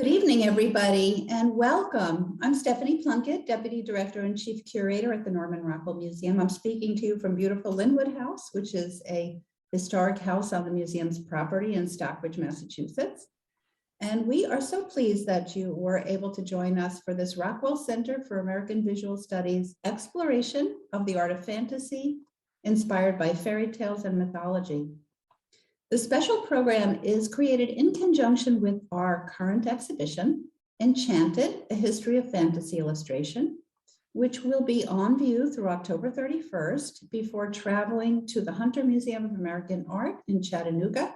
Good evening, everybody, and welcome. I'm Stephanie Plunkett, Deputy Director and Chief Curator at the Norman Rockwell Museum. I'm speaking to you from beautiful Linwood House, which is a historic house on the museum's property in Stockbridge, Massachusetts. And we are so pleased that you were able to join us for this Rockwell Center for American Visual Studies exploration of the art of fantasy, inspired by fairy tales and mythology. The special program is created in conjunction with our current exhibition, Enchanted, A History of Fantasy Illustration, which will be on view through October 31st before traveling to the Hunter Museum of American Art in Chattanooga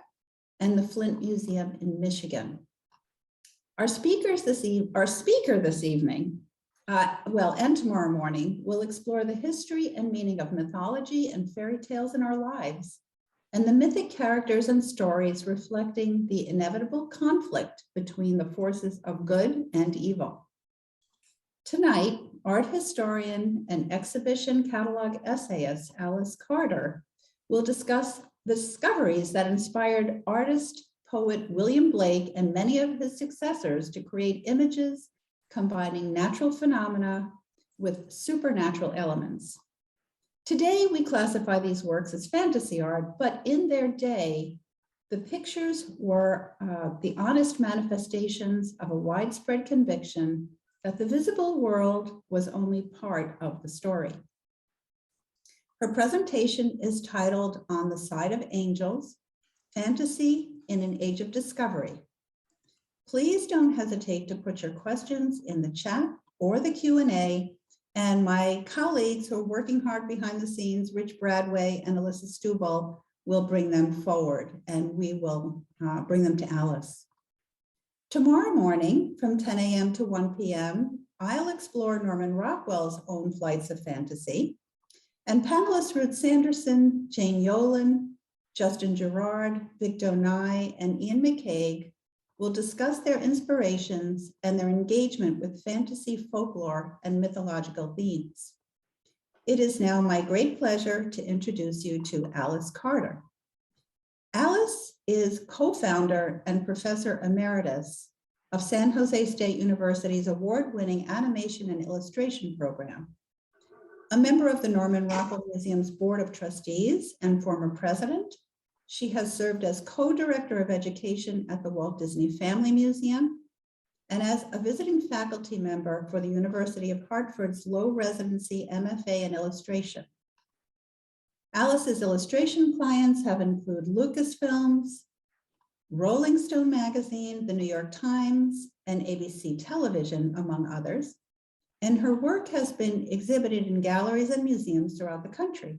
and the Flint Museum in Michigan. Our speaker this evening, and tomorrow morning, will explore the history and meaning of mythology and fairy tales in our lives, and the mythic characters and stories reflecting the inevitable conflict between the forces of good and evil. Tonight, art historian and exhibition catalog essayist Alice Carter will discuss the discoveries that inspired artist, poet William Blake and many of his successors to create images combining natural phenomena with supernatural elements. Today, we classify these works as fantasy art, but in their day, the pictures were the honest manifestations of a widespread conviction that the visible world was only part of the story. Her presentation is titled On the Side of Angels, Fantasy in an Age of Discovery. Please don't hesitate to put your questions in the chat or the Q&A, and my colleagues who are working hard behind the scenes, Rich Bradway and Alyssa Stubel, will bring them forward, and we will bring them to Alice. Tomorrow morning from 10 a.m. to 1 p.m., I'll explore Norman Rockwell's own flights of fantasy, and panelists Ruth Sanderson, Jane Yolen, Justin Gerard, Victo Ngai, and Iain McCaig will discuss their inspirations and their engagement with fantasy, folklore, and mythological themes. It is now my great pleasure to introduce you to Alice Carter. Alice is co-founder and professor emeritus of San Jose State University's award-winning animation and illustration program, a member of the Norman Rockwell Museum's Board of Trustees and former president. She has served as co-director of education at the Walt Disney Family Museum and as a visiting faculty member for the University of Hartford's low residency MFA in illustration. Alice's illustration clients have included Lucasfilms, Rolling Stone magazine, the New York Times, and ABC Television, among others. And her work has been exhibited in galleries and museums throughout the country.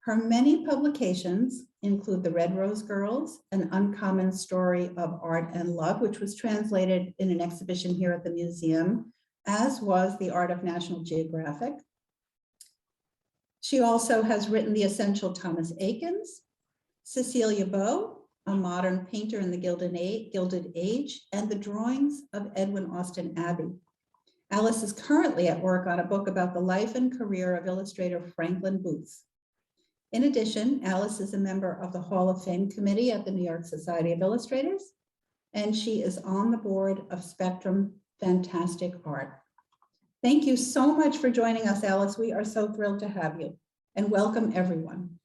Her many publications include The Red Rose Girls, An Uncommon Story of Art and Love, which was translated in an exhibition here at the museum, as was The Art of National Geographic. She also has written The Essential Thomas Eakins, Cecilia Beau, A Modern Painter in the Gilded Age, and The Drawings of Edwin Austin Abbey. Alice is currently at work on a book about the life and career of illustrator Franklin Booth. In addition, Alice is a member of the Hall of Fame Committee at the New York Society of Illustrators, and she is on the board of Spectrum Fantastic Art. Thank you so much for joining us, Alice. We are so thrilled to have you, and welcome everyone.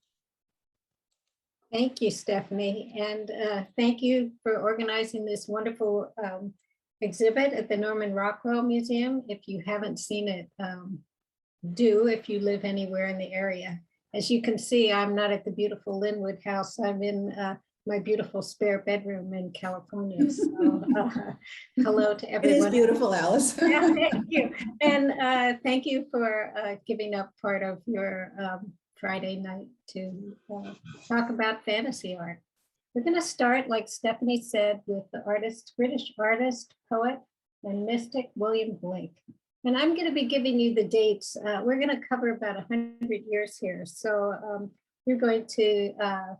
Thank you, Stephanie, and thank you for organizing this wonderful exhibit at the Norman Rockwell Museum. If you haven't seen it, do if you live anywhere in the area. As you can see, I'm not at the beautiful Linwood House. I'm in my beautiful spare bedroom in California. So hello to everyone. It is beautiful, Alice. Yeah, thank you. And thank you for giving up part of your Friday night to talk about fantasy art. We're going to start, like Stephanie said, with the British artist, poet, and mystic William Blake. And I'm going to be giving you the dates. We're going to cover about 100 years here. So you're going to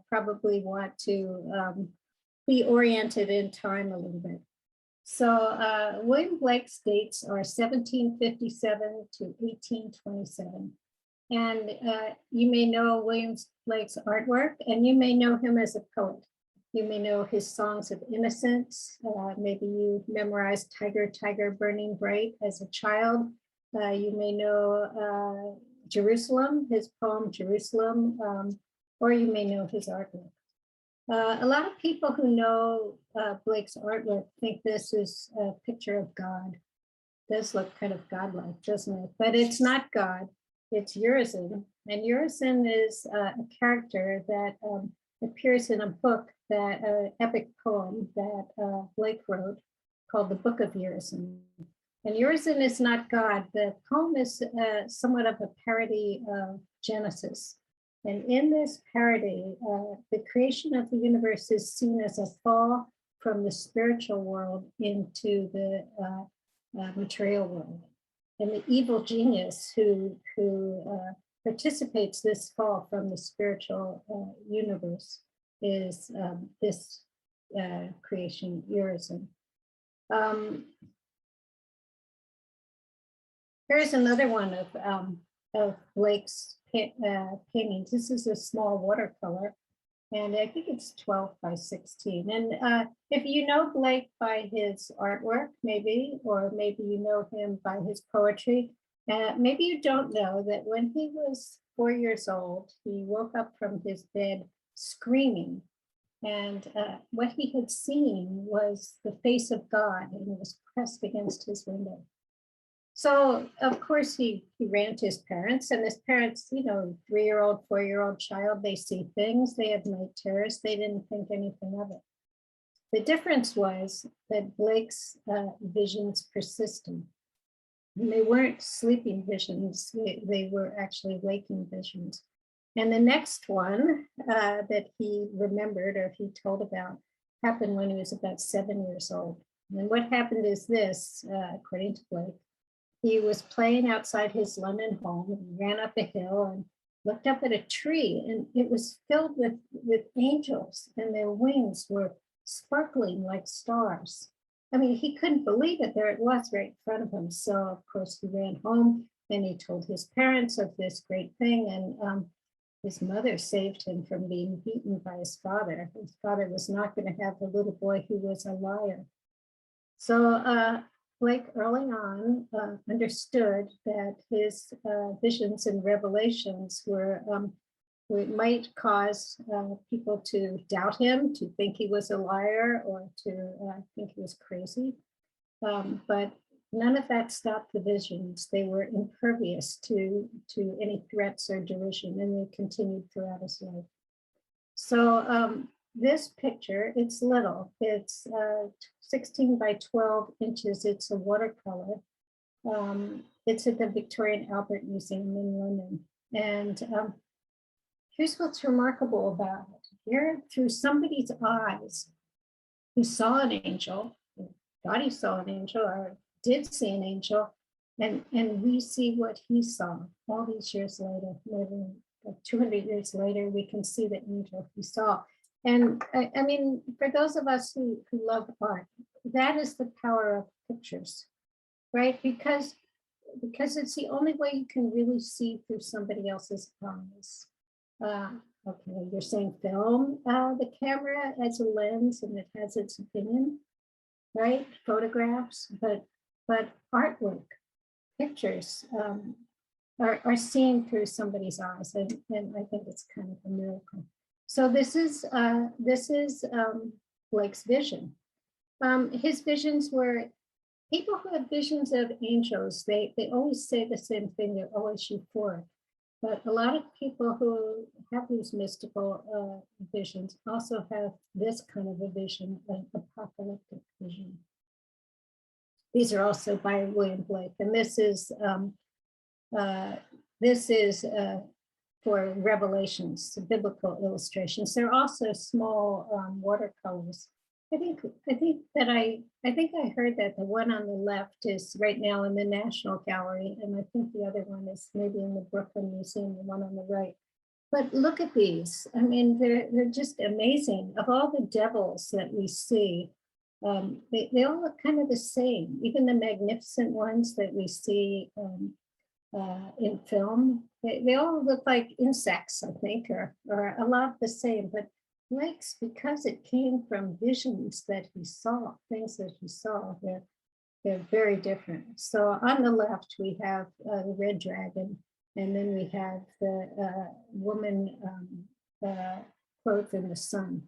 probably want to be oriented in time a little bit. So William Blake's dates are 1757 to 1827. And you may know William Blake's artwork, and you may know him as a poet. You may know his songs of innocence. Maybe you memorized Tiger, Tiger, Burning Bright as a child. You may know Jerusalem, his poem Jerusalem, or you may know his artwork. A lot of people who know Blake's artwork think this is a picture of God. It does look kind of godlike, doesn't it? But it's not God, it's Urizen. And Urizen is a character that appears in a book, that epic poem that Blake wrote called The Book of Urizen. And Urizen is not God. The poem is somewhat of a parody of Genesis. And in this parody, the creation of the universe is seen as a fall from the spiritual world into the material world. And the evil genius who participates this fall from the spiritual universe is this creation, Urizen. Here's another one of Blake's paintings. This is a small watercolor, and I think it's 12 by 16. And if you know Blake by his artwork, maybe, or maybe you know him by his poetry, maybe you don't know that when he was 4 years old, he woke up from his bed screaming. And what he had seen was the face of God, and it was pressed against his window. So, of course, he ran to his parents, and his parents, 3-year-old, 4-year-old child, they see things, they have night terrors, they didn't think anything of it. The difference was that Blake's visions persisted. And they weren't sleeping visions, they were actually waking visions. And the next one that he remembered, or he told about, happened when he was about 7 years old. And what happened is this, according to Blake, he was playing outside his London home and ran up a hill and looked up at a tree, and it was filled with angels, and their wings were sparkling like stars. I mean, he couldn't believe it. There it was right in front of him. So, of course, he ran home and he told his parents of this great thing, and his mother saved him from being beaten by his father. His father was not going to have a little boy who was a liar. So Blake early on understood that his visions and revelations might cause people to doubt him, to think he was a liar, or to think he was crazy. But none of that stopped the visions. They were impervious to any threats or derision, and they continued throughout his life. So this picture, it's little. It's 16 by 12 inches. It's a watercolor. It's at the Victoria and Albert Museum in London. And here's what's remarkable about it. Here, through somebody's eyes, who saw an angel, thought he saw an angel, or did see an angel, and we see what he saw all these years later, more than 200 years later, we can see the angel he saw. And I mean, for those of us who love art, that is the power of pictures, right? Because it's the only way you can really see through somebody else's eyes. Okay, you're saying film, the camera as a lens, and it has its opinion, right? Photographs, but artwork, pictures are seen through somebody's eyes, and I think it's kind of a miracle. So this is Blake's vision. His visions were, people who have visions of angels, they always say the same thing, they're always euphoric. But a lot of people who have these mystical visions also have this kind of a vision, an apocalyptic vision. These are also by William Blake, and this is for Revelations, biblical illustrations. There are also small watercolors. I think I heard that the one on the left is right now in the National Gallery, and I think the other one is maybe in the Brooklyn Museum, the one on the right. But look at these. I mean, they're just amazing. Of all the devils that we see, they all look kind of the same. Even the magnificent ones that we see in film, they all look like insects, I think, or a lot the same. But Blake's, because it came from visions that he saw, things that he saw, they're very different. So on the left, we have the red dragon, and then we have the woman clothed in the sun.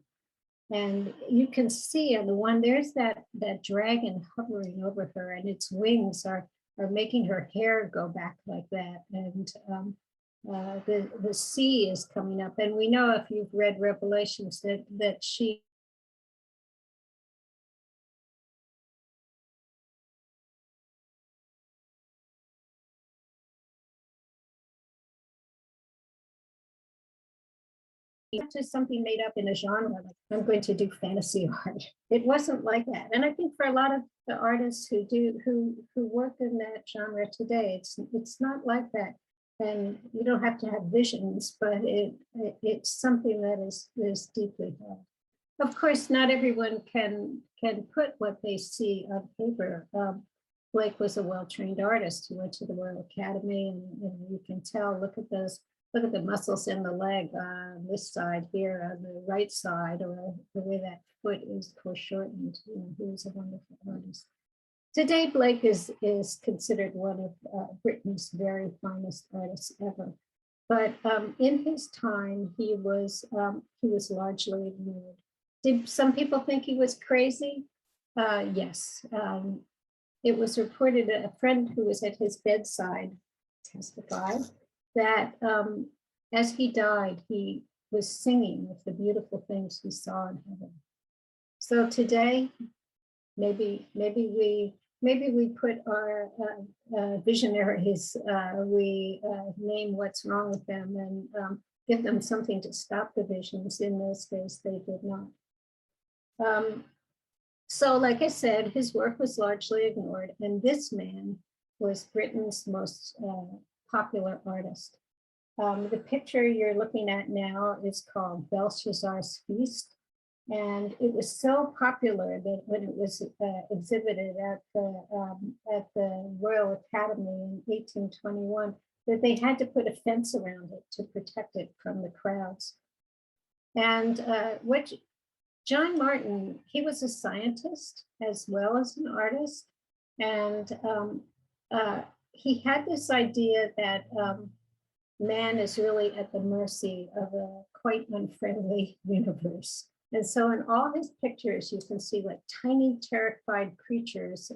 And you can see on the one, there's that dragon hovering over her, and its wings are making her hair go back like that. And the sea is coming up. And we know, if you've read Revelations, that she just something made up in a genre, like I'm going to do fantasy art. It wasn't like that. And I think for a lot of the artists who work in that genre today, it's not like that. And you don't have to have visions, but it's something that is deeply held. Of course, not everyone can put what they see on paper. Blake was a well-trained artist. He went to the Royal Academy, and you can tell, look at the muscles in the leg on this side here, on the right side, or the way that foot is foreshortened. He was a wonderful artist. Today, Blake is considered one of Britain's very finest artists ever. But in his time, he was largely ignored. Did some people think he was crazy? Yes. It was reported that a friend who was at his bedside testified that as he died, he was singing of the beautiful things he saw in heaven. So today, maybe we put our visionaries, we name what's wrong with them and give them something to stop the visions. In those days, they did not. So like I said, his work was largely ignored, and this man was Britain's most popular artist. The picture you're looking at now is called Belshazzar's Feast. And it was so popular that when it was exhibited at the Royal Academy in 1821, that they had to put a fence around it to protect it from the crowds. And John Martin, he was a scientist as well as an artist. And he had this idea that man is really at the mercy of a quite unfriendly universe. And so in all his pictures, you can see like tiny terrified creatures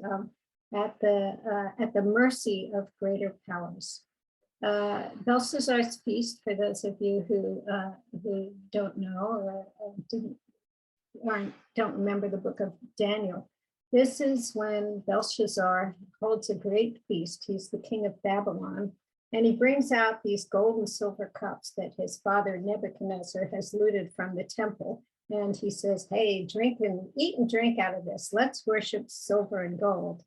at the mercy of greater powers. Belshazzar's Feast, for those of you who don't know or don't remember the book of Daniel, this is when Belshazzar holds a great feast. He's the king of Babylon, and he brings out these gold and silver cups that his father Nebuchadnezzar has looted from the temple. And he says, hey, eat and drink out of this. Let's worship silver and gold.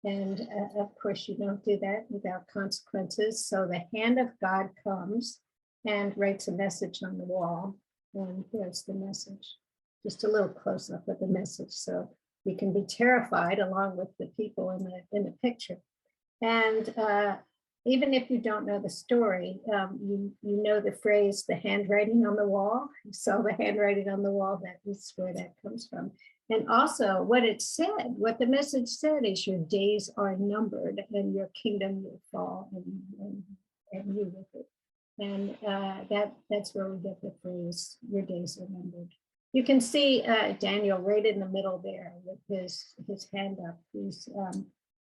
And of course, you don't do that without consequences. So the hand of God comes and writes a message on the wall. And here's the message. Just a little close up of the message, so you can be terrified along with the people in the picture. And even if you don't know the story, you know the phrase, the handwriting on the wall. You saw the handwriting on the wall, that is where that comes from. And also what it said, what the message said is your days are numbered and your kingdom will fall and you with it. And that's where we get the phrase, your days are numbered. You can see Daniel right in the middle there with his hand up.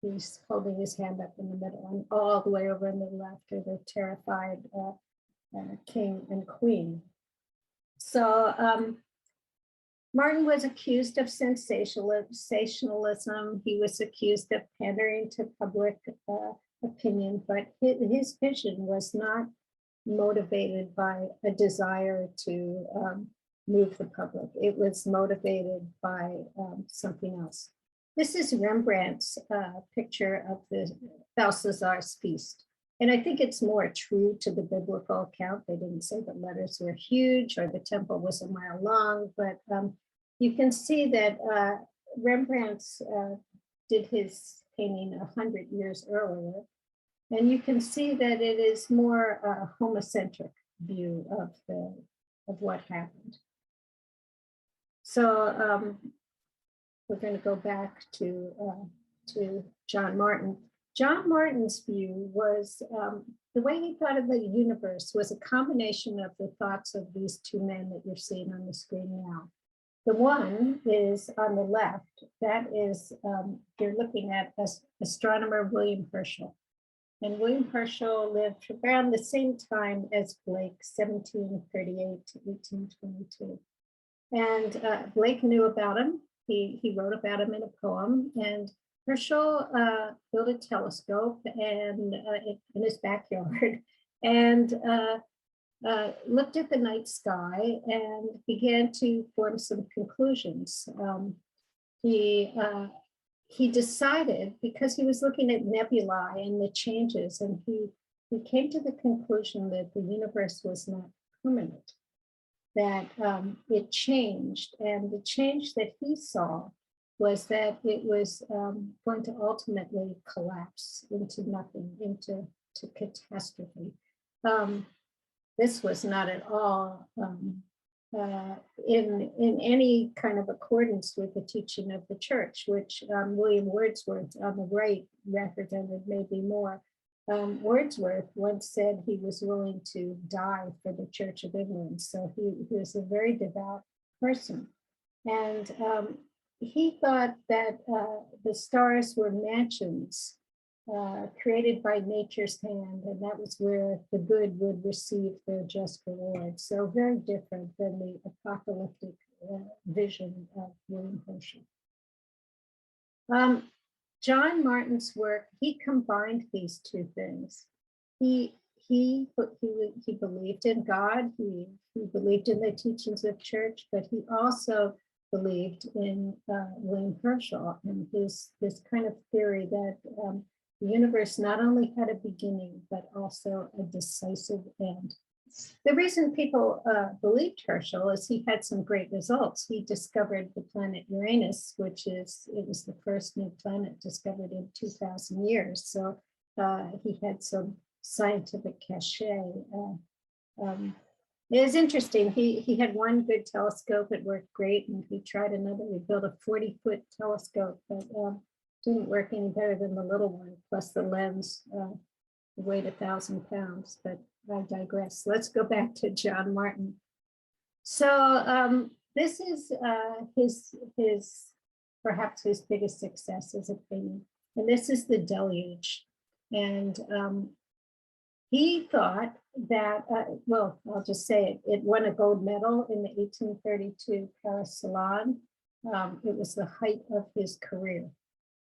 He's holding his hand up in the middle, and all the way over in the left are the terrified king and queen. So Martin was accused of sensationalism. He was accused of pandering to public opinion, but his vision was not motivated by a desire to move the public. It was motivated by something else. This is Rembrandt's picture of the Belshazzar's Feast. And I think it's more true to the biblical account. They didn't say the letters were huge or the temple was a mile long, but you can see that Rembrandt did his painting 100 years earlier. And you can see that it is more a homocentric view of what happened. So we're going to go back to John Martin. John Martin's view was the way he thought of the universe was a combination of the thoughts of these two men that you're seeing on the screen now. The one is on the left, that is, you're looking at astronomer William Herschel. And William Herschel lived around the same time as Blake, 1738 to 1822. And Blake knew about him. He wrote about him in a poem. And Herschel built a telescope and in his backyard and looked at the night sky and began to form some conclusions. He decided, because he was looking at nebulae and the changes, and he came to the conclusion that the universe was not permanent, that it changed. And the change that he saw was that it was going to ultimately collapse into nothing, into catastrophe. This was not at all in any kind of accordance with the teaching of the church, which William Wordsworth on the right represented maybe more. Wordsworth once said he was willing to die for the Church of England. So he was a very devout person. And he thought that the stars were mansions created by nature's hand, and that was where the good would receive their just reward. So very different than the apocalyptic vision of William Herschel. John Martin's work, he combined these two things. He believed in God, he believed in the teachings of church, but he also believed in William Herschel and this kind of theory that the universe not only had a beginning, but also a decisive end. The reason people believed Herschel is he had some great results. He discovered the planet Uranus, it was the first new planet discovered in 2,000 years. So he had some scientific cachet. It was interesting. He had one good telescope, it worked great, and he tried another. He built a 40-foot telescope, but didn't work any better than the little one, plus the lens weighed 1,000 pounds, but I digress. Let's go back to John Martin. So this is perhaps his biggest success as a painter, and this is the Deluge. And he thought that, well, I'll just say it won a gold medal in the 1832 Paris Salon. It was the height of his career.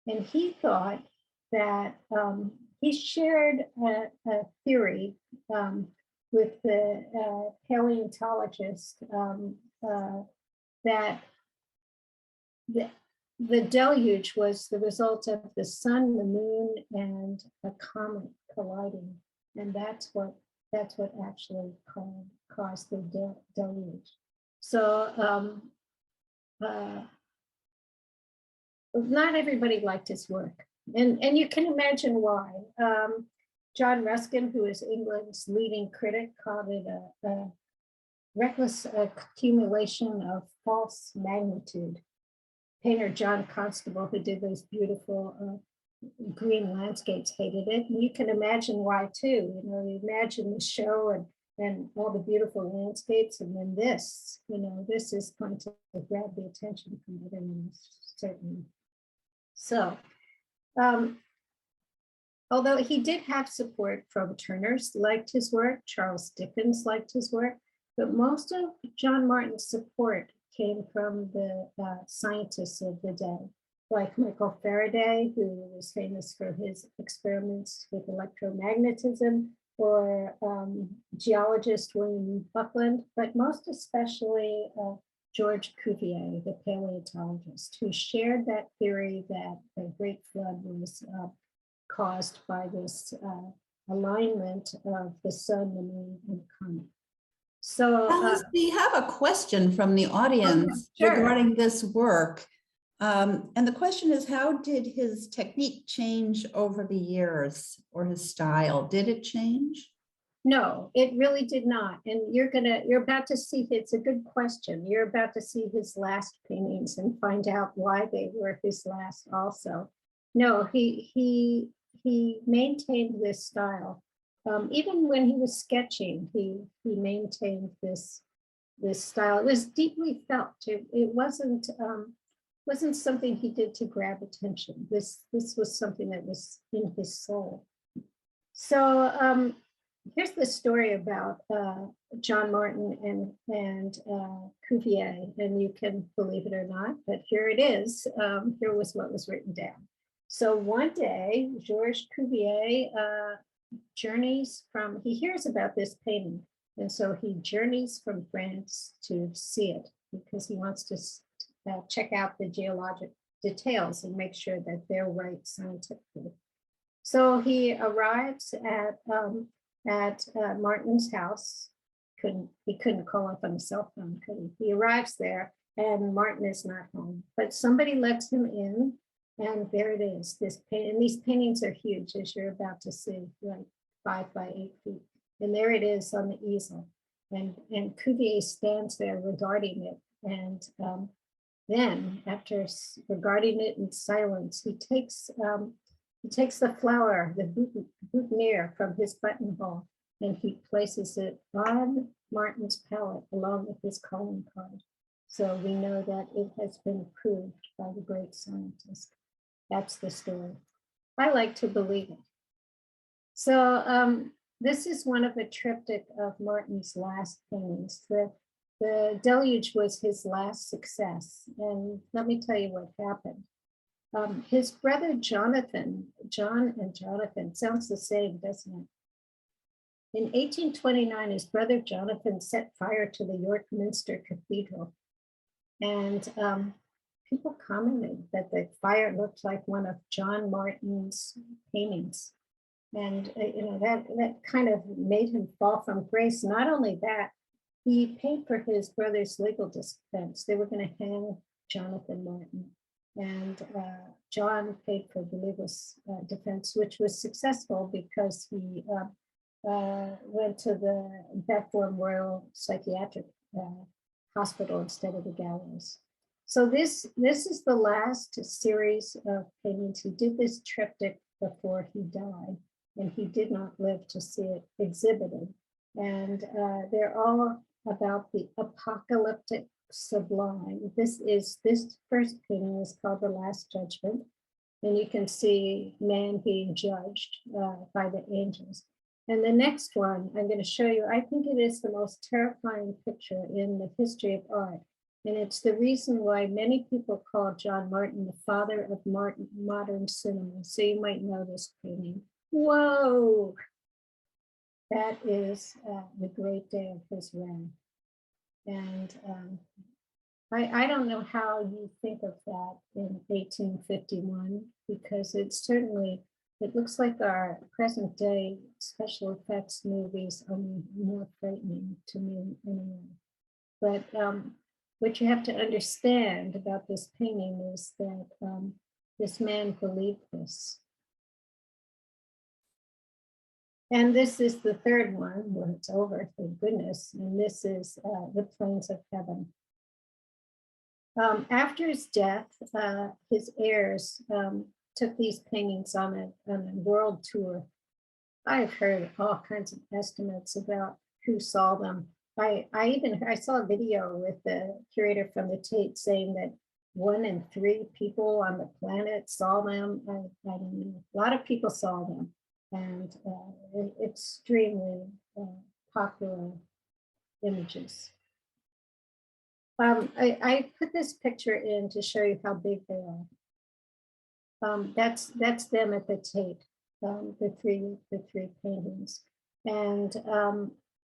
And he thought that he shared a theory with the paleontologist that the deluge was the result of the sun, the moon, and a comet colliding, and that's what actually caused the deluge. So not everybody liked his work, and you can imagine why. John Ruskin, who is England's leading critic, called it a reckless accumulation of false magnitude. Painter John Constable, who did those beautiful green landscapes, hated it. And you can imagine why too. You know, you imagine the show and all the beautiful landscapes, and then this, you know, this is going to grab the attention from everyone, certainly. So, although he did have support from Turners, liked his work, Charles Dickens liked his work, but most of John Martin's support came from the scientists of the day, like Michael Faraday, who was famous for his experiments with electromagnetism, or geologist William Buckland, but most especially George Cuvier, the paleontologist, who shared that theory that the Great Flood was caused by this alignment of the sun, the moon, and the comet. So we have a question from the audience regarding this work. And the question is, how did his technique change over the years, or his style? Did it change? No, it really did not. And you're about to see, it's a good question. You're about to see his last paintings and find out why they were his last also. No, he maintained this style. Even when he was sketching, he maintained this style. It was deeply felt. It wasn't something he did to grab attention. This was something that was in his soul. So here's the story about John Martin and Cuvier, and you can believe it or not, but here it is. Here was what was written down. So one day, Georges Cuvier he hears about this painting, and so he journeys from France to see it because he wants to check out the geologic details and make sure that they're right scientifically. So he arrives at Martin's house. He couldn't call up on a cell phone, could he? He arrives there and Martin is not home, but somebody lets him in, and there it is. And these paintings are huge, as you're about to see, like 5 by 8 feet. And there it is on the easel. And Cuvier stands there regarding it. And then, after regarding it in silence, he takes the flower, the boutonniere, from his buttonhole, and he places it on Martin's palette along with his calling card. So we know that it has been approved by the great scientist. That's the story. I like to believe it. So this is one of a triptych of Martin's last paintings. The Deluge was his last success. And let me tell you what happened. His brother Jonathan, John and Jonathan, sounds the same, doesn't it? In 1829, his brother Jonathan set fire to the York Minster Cathedral. And people commented that the fire looked like one of John Martin's paintings. And that kind of made him fall from grace. Not only that, he paid for his brother's legal defense. They were going to hang Jonathan Martin. And John paid for the legal defense, which was successful because he went to the Bethlehem Royal Psychiatric Hospital instead of the gallows. So this is the last series of paintings. He did this triptych before he died, and he did not live to see it exhibited. And they're all about the apocalyptic sublime. This first painting is called The Last Judgment, and you can see man being judged by the angels. And the next one I'm going to show you, I think it is the most terrifying picture in the history of art. And it's the reason why many people call John Martin the father of modern cinema. So you might know this painting. Whoa! That is The Great Day of His Wrath. And I don't know how you think of that in 1851, because it looks like our present day special effects movies are more frightening to me anyway. But what you have to understand about this painting is that this man believed this. And this is the third one where it's over, thank goodness. And this is The Plains of Heaven. After his death, his heirs took these paintings on a world tour. I've heard all kinds of estimates about who saw them. I saw a video with the curator from the Tate saying that 1 in 3 people on the planet saw them. I don't know. A lot of people saw them, and extremely popular images. I put this picture in to show you how big they are. That's them at the Tate, the three paintings. And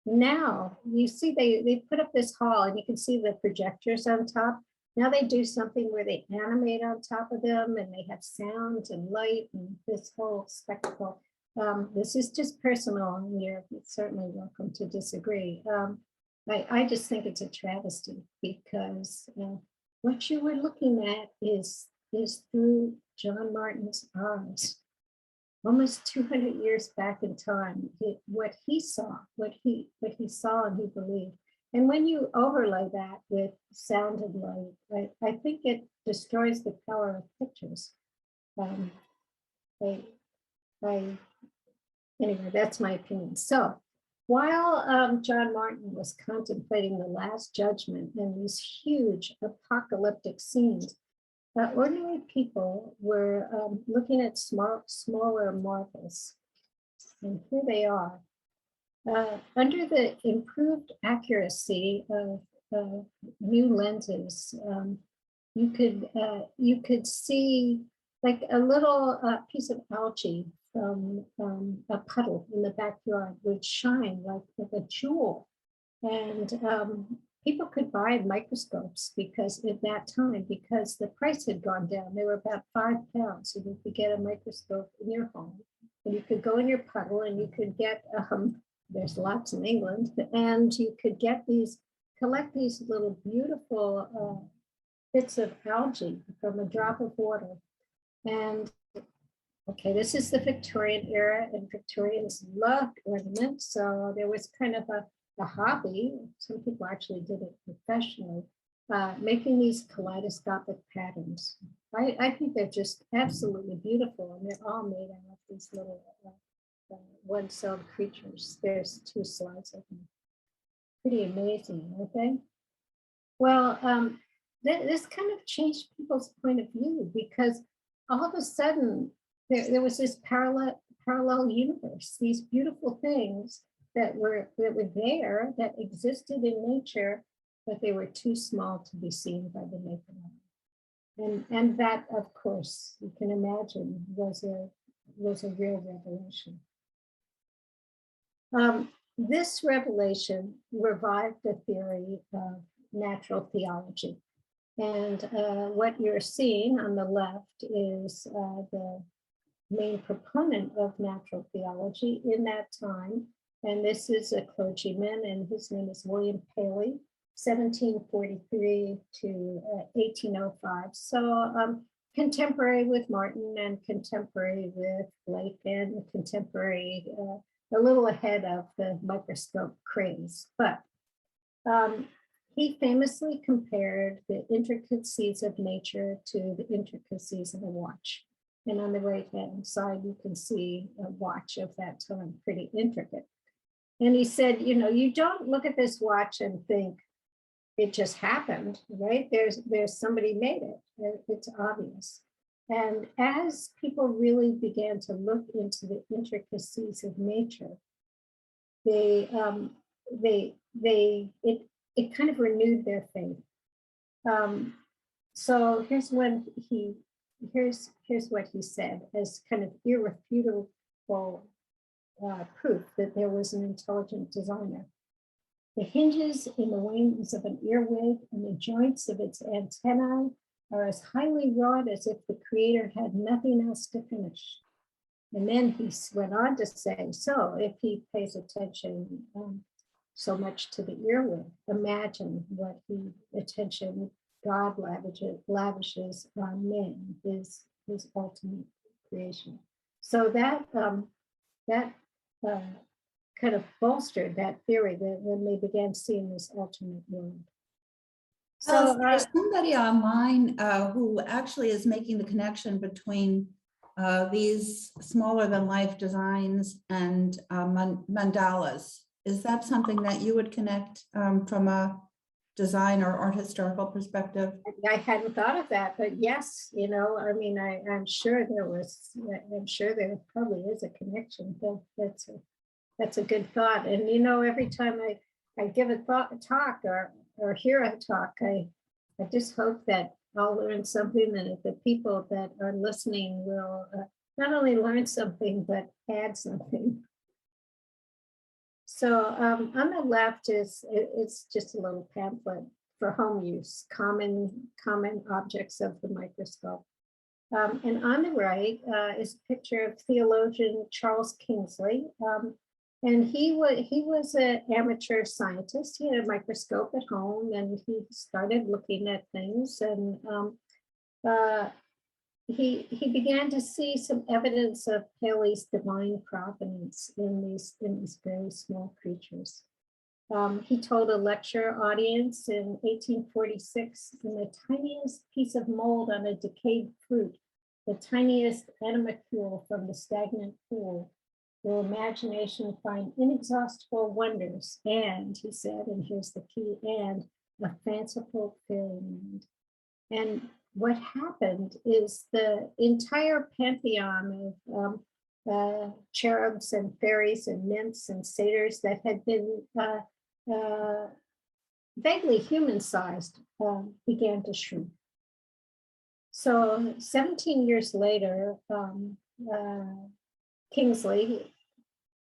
now you see they put up this hall, and you can see the projectors on top. Now they do something where they animate on top of them, and they have sound and light and this whole spectacle. This is just personal, and you're certainly welcome to disagree. I just think it's a travesty, because what you were looking at is through John Martin's eyes. almost 200 years back in time, what he saw and he believed. And when you overlay that with sound and light, I think it destroys the power of pictures. Anyway, that's my opinion. So while John Martin was contemplating the Last Judgment and these huge apocalyptic scenes, ordinary people were looking at smaller marvels. And here they are. Under the improved accuracy of new lenses, you could see like a little piece of algae from a puddle in the backyard would shine like a jewel. And people could buy microscopes because at that time, because the price had gone down, they were about £5. So you could get a microscope in your home, and you could go in your puddle and you could get, there's lots in England, and you could get collect these little beautiful bits of algae from a drop of water. And okay, this is the Victorian era, and Victorians loved ornament. So there was kind of a hobby. Some people actually did it professionally, making these kaleidoscopic patterns. I think they're just absolutely beautiful, and they're all made out of these little one-celled creatures. There's 2 slides of them. Pretty amazing, aren't they? Well, this kind of changed people's point of view, because all of a sudden there was this parallel universe, these beautiful things that were there, that existed in nature, but they were too small to be seen by the naked eye. And that, of course, you can imagine, was a real revelation. This revelation revived the theory of natural theology. And what you're seeing on the left is the main proponent of natural theology in that time. And this is a clergyman, and his name is William Paley, 1743 to 1805. So contemporary with Martin and contemporary with Blake and contemporary, a little ahead of the microscope craze. But he famously compared the intricacies of nature to the intricacies of a watch. And on the right-hand side, you can see a watch of that time, pretty intricate. And he said, you know, you don't look at this watch and think it just happened, right? There's somebody made it. It's obvious. And as people really began to look into the intricacies of nature, it kind of renewed their faith. So here's what he said as kind of irrefutable proof that there was an intelligent designer. The hinges in the wings of an earwig and the joints of its antennae are as highly wrought as if the creator had nothing else to finish. And then he went on to say, so if he pays attention so much to the earwig, imagine what attention God lavishes on man, his ultimate creation. So that kind of bolstered that theory that when they began seeing this alternate world. So there's somebody online who actually is making the connection between these smaller than life designs and mandalas. Is that something that you would connect from a design or art historical perspective? I hadn't thought of that, but yes, you know, I mean, I'm sure there probably is a connection. That's a good thought. And, you know, every time I give a talk or hear a talk, I just hope that I'll learn something, and that the people that are listening will not only learn something, but add something. So on the left it's just a little pamphlet for home use, common objects of the microscope. And on the right is a picture of theologian Charles Kingsley. And he was an amateur scientist. He had a microscope at home, and he started looking at things. And he began to see some evidence of Paley's divine providence in these very small creatures. He told a lecture audience in 1846, in the tiniest piece of mold on a decayed fruit, the tiniest animalcule from the stagnant pool, will imagination find inexhaustible wonders, and, he said, and here's the key, and a fanciful fairyland. And what happened is the entire pantheon of cherubs and fairies and nymphs and satyrs that had been vaguely human-sized began to shrink. So 17 years later, Kingsley,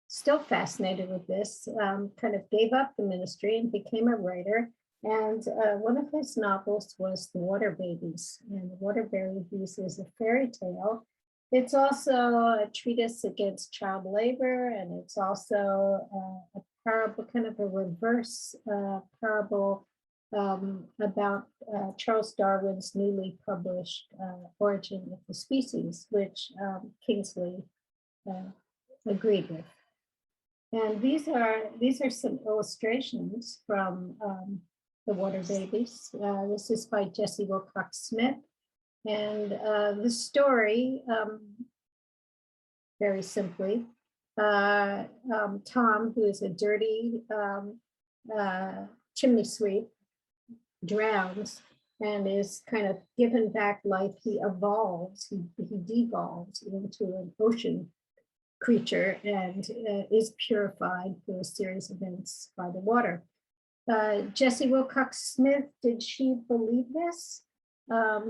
still fascinated with this, kind of gave up the ministry and became a writer. And one of his novels was The Water Babies. And The Water Babies is a fairy tale. It's also a treatise against child labor, and it's also a parable, kind of a reverse parable about Charles Darwin's newly published Origin of the Species, which Kingsley agreed with. And these are some illustrations from The Water Babies. This is by Jessie Wilcox Smith. And the story, very simply, Tom, who is a dirty chimney sweep, drowns and is kind of given back life. He evolves, he devolves into an ocean creature and is purified through a series of events by the water. Jessie Wilcox Smith, did she believe this? I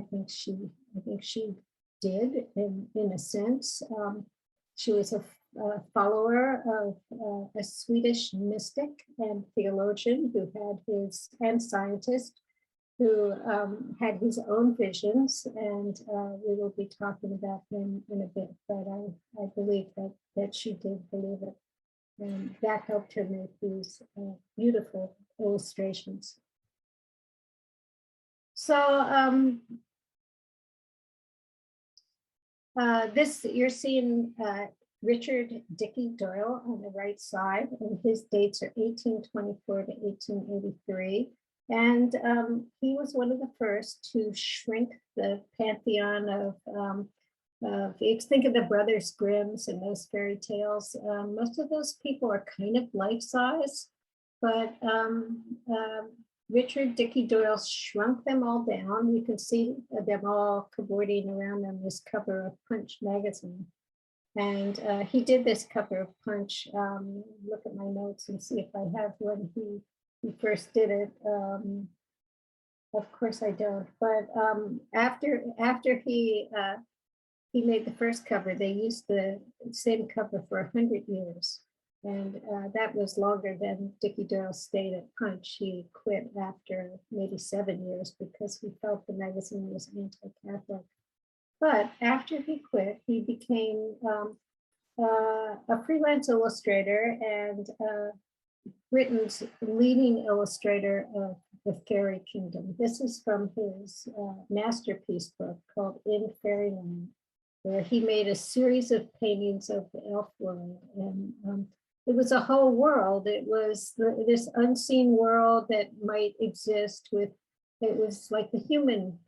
think she did in a sense. She was a follower of a Swedish mystic and theologian who had his, and scientist, who had his own visions, and we will be talking about him in a bit, but I believe that she did believe it. And that helped her make these beautiful illustrations. So this, you're seeing Richard Dickie Doyle on the right side, and his dates are 1824 to 1883. And he was one of the first to shrink the pantheon of, if you think of the Brothers Grimm's and those fairy tales, most of those people are kind of life-size, but Richard Dickie Doyle shrunk them all down. You can see them all cavorting around on this cover of Punch magazine. And he did this cover of Punch. Look at my notes and see if I have when he first did it. Of course I don't, but after he made the first cover, they used the same cover for 100 years. And that was longer than Dickie Doyle stayed at Punch. He quit after maybe 7 years because he felt the magazine was anti-Catholic. But after he quit, he became a freelance illustrator and Britain's leading illustrator of the fairy kingdom. This is from his masterpiece book called In Fairyland, where he made a series of paintings of the elf world. And it was a whole world. It was this unseen world that might exist with, it was like the human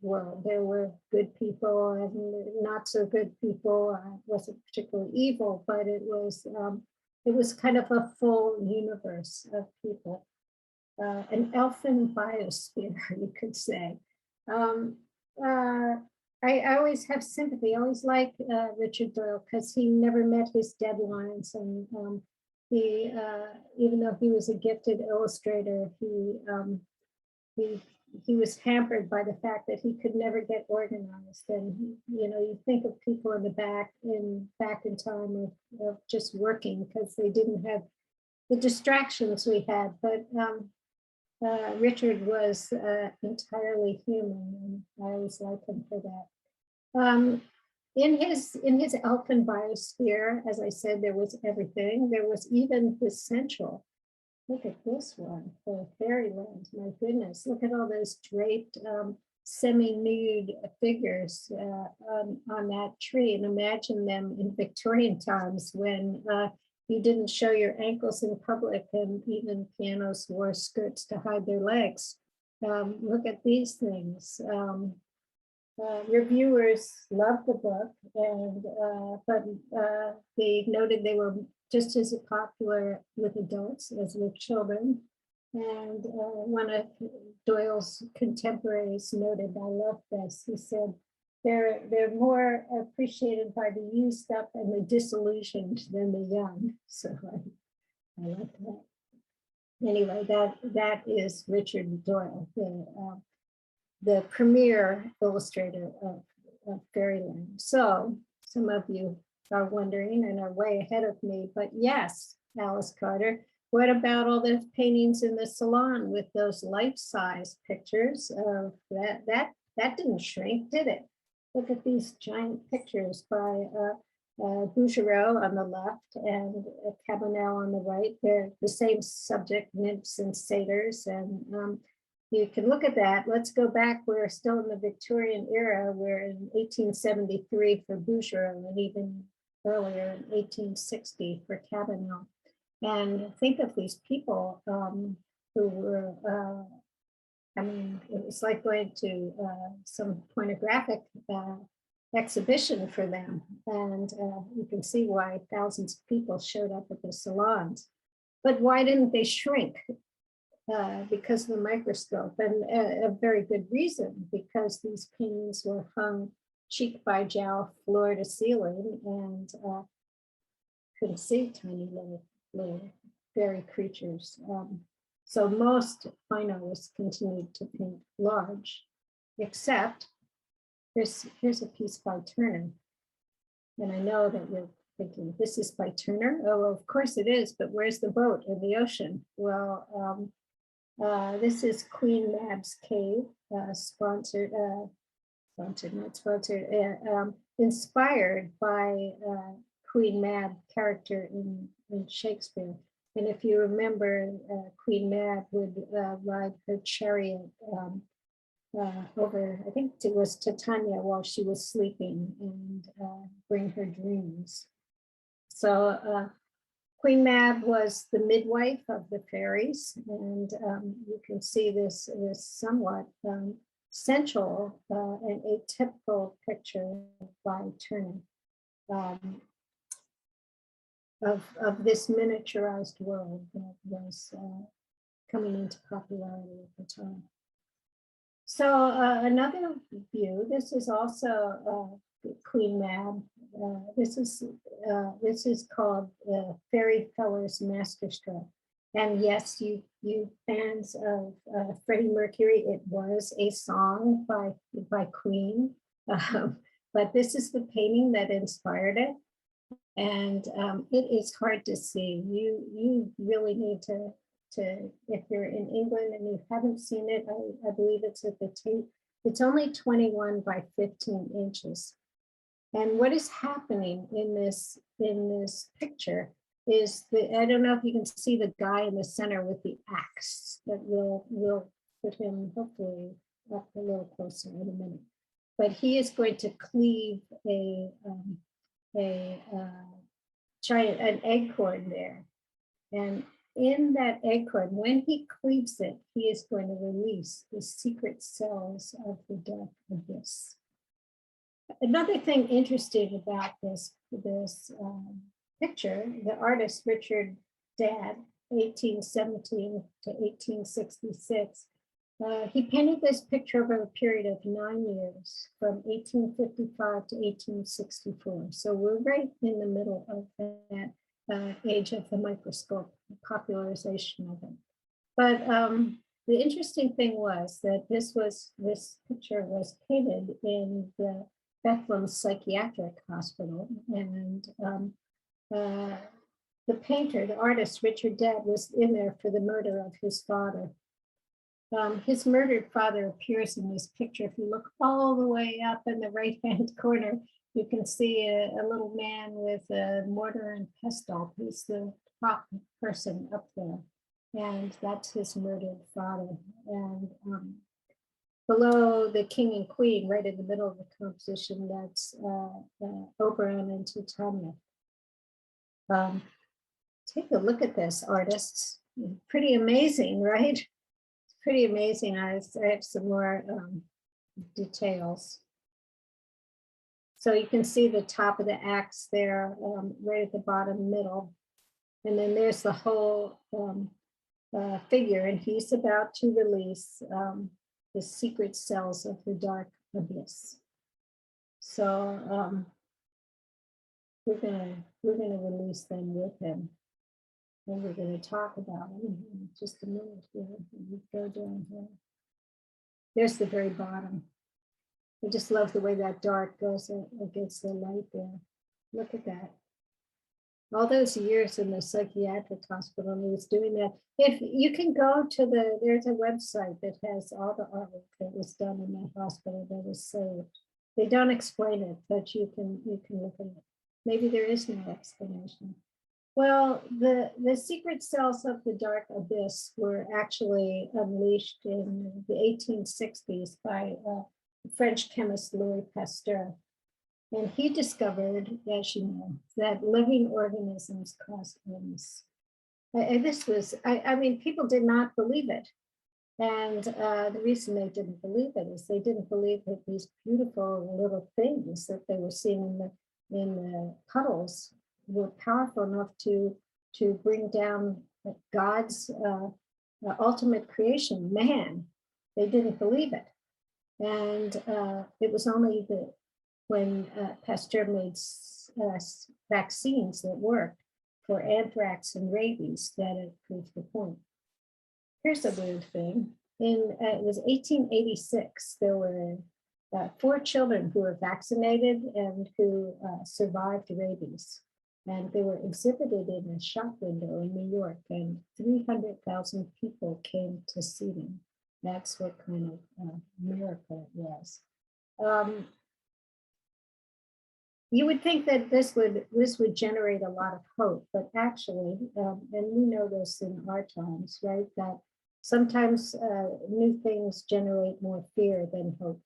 world. There were good people and not so good people. It wasn't particularly evil, but it was kind of a full universe of people. An elfin biosphere, you could say. I always have sympathy. I always like Richard Doyle because he never met his deadlines, and he, even though he was a gifted illustrator, he was hampered by the fact that he could never get organized. And you think of people in the back in time of just working because they didn't have the distractions we had, but. Richard was entirely human, and I always like him for that. In his elfin biosphere, as I said, there was everything. There was even his central. Look at this one for Fairyland. My goodness, look at all those draped semi-nude figures on that tree, and imagine them in Victorian times when you didn't show your ankles in public, and even pianos wore skirts to hide their legs. Look at these things. Reviewers loved the book, and but they noted they were just as popular with adults as with children. And one of Doyle's contemporaries noted, I love this, he said, they're more appreciated by the used up and the disillusioned than the young. So I like that. Anyway, that is Richard Doyle, the premier illustrator of Fairyland. So some of you are wondering and are way ahead of me, but yes, Alice Carter, what about all the paintings in the salon with those life-size pictures of that didn't shrink, did it? Look at these giant pictures by Bouguereau on the left and Cabanel on the right. They're the same subject, nymphs and satyrs, and you can look at that. Let's go back. We're still in the Victorian era. We're in 1873 for Bouguereau, and even earlier in 1860 for Cabanel. And think of these people who were, I mean, it was like going to some pornographic exhibition for them. And you can see why thousands of people showed up at the salons. But why didn't they shrink? Because of the microscope, and a very good reason, because these paintings were hung cheek by jowl, floor to ceiling, and couldn't see tiny little fairy creatures. So most fine artists continued to paint large, except here's a piece by Turner. And I know that you're thinking, this is by Turner? Oh, well, of course it is, but where's the boat in the ocean? Well, this is Queen Mab's Cave, inspired by Queen Mab character in Shakespeare. And if you remember, Queen Mab would ride her chariot over, I think it was Titania while she was sleeping, and bring her dreams. So Queen Mab was the midwife of the fairies, and you can see this somewhat sensual and atypical picture by Turner of this miniaturized world that was coming into popularity at the time. So another view, this is also Queen Mab. This is called Fairy Feller's Masterstroke. And yes, you fans of Freddie Mercury, it was a song by Queen, but this is the painting that inspired it. And it is hard to see. You really need to, if you're in England and you haven't seen it, I believe it's at the Tate. It's only 21 by 15 inches. And what is happening in this picture is I don't know if you can see the guy in the center with the axe, but we'll put him hopefully up a little closer in a minute. But he is going to cleave an acorn there. And in that acorn, when he cleaves it, he is going to release the secret cells of the dark abyss. Another thing interesting about this picture, the artist Richard Dadd, 1817 to 1866, he painted this picture over a period of 9 years, from 1855 to 1864. So we're right in the middle of that age of the microscope, the popularization of it. But the interesting thing was that this picture was painted in the Bethlehem Psychiatric Hospital, and the painter, the artist Richard Dadd, was in there for the murder of his father. His murdered father appears in this picture. If you look all the way up in the right-hand corner, you can see a little man with a mortar and pestle. He's the top person up there, and that's his murdered father. And below the king and queen, right in the middle of the composition, that's Oberon and Titania. Take a look at this, artists. Pretty amazing, right? It's pretty amazing. I have some more details. So you can see the top of the axe there, right at the bottom middle. And then there's the whole figure, and he's about to release the secret cells of the dark abyss. So we're gonna release them with him, and we're gonna talk about him in just a minute here. We go down here. There's the very bottom. I just love the way that dark goes against the light there. Look at that. All those years in the psychiatric hospital, he was doing that. If you can go to there's a website that has all the artwork that was done in that hospital that was saved. They don't explain it, but you can look at it. Maybe there is no explanation. Well, the secret cells of the dark abyss were actually unleashed in the 1860s by French chemist Louis Pasteur. And he discovered, as you know, that living organisms cause illness. And this was, I mean, people did not believe it. And the reason they didn't believe it is they didn't believe that these beautiful little things that they were seeing in the puddles were powerful enough to bring down God's ultimate creation, man. They didn't believe it. And it was only when Pasteur made vaccines that worked for anthrax and rabies that it proved the point. Here's a weird thing. It was 1886, there were 4 children who were vaccinated and who survived rabies. And they were exhibited in a shop window in New York, and 300,000 people came to see them. That's what kind of miracle it was. You would think that this would generate a lot of hope, but actually, and we know this in our times, right? That sometimes new things generate more fear than hope.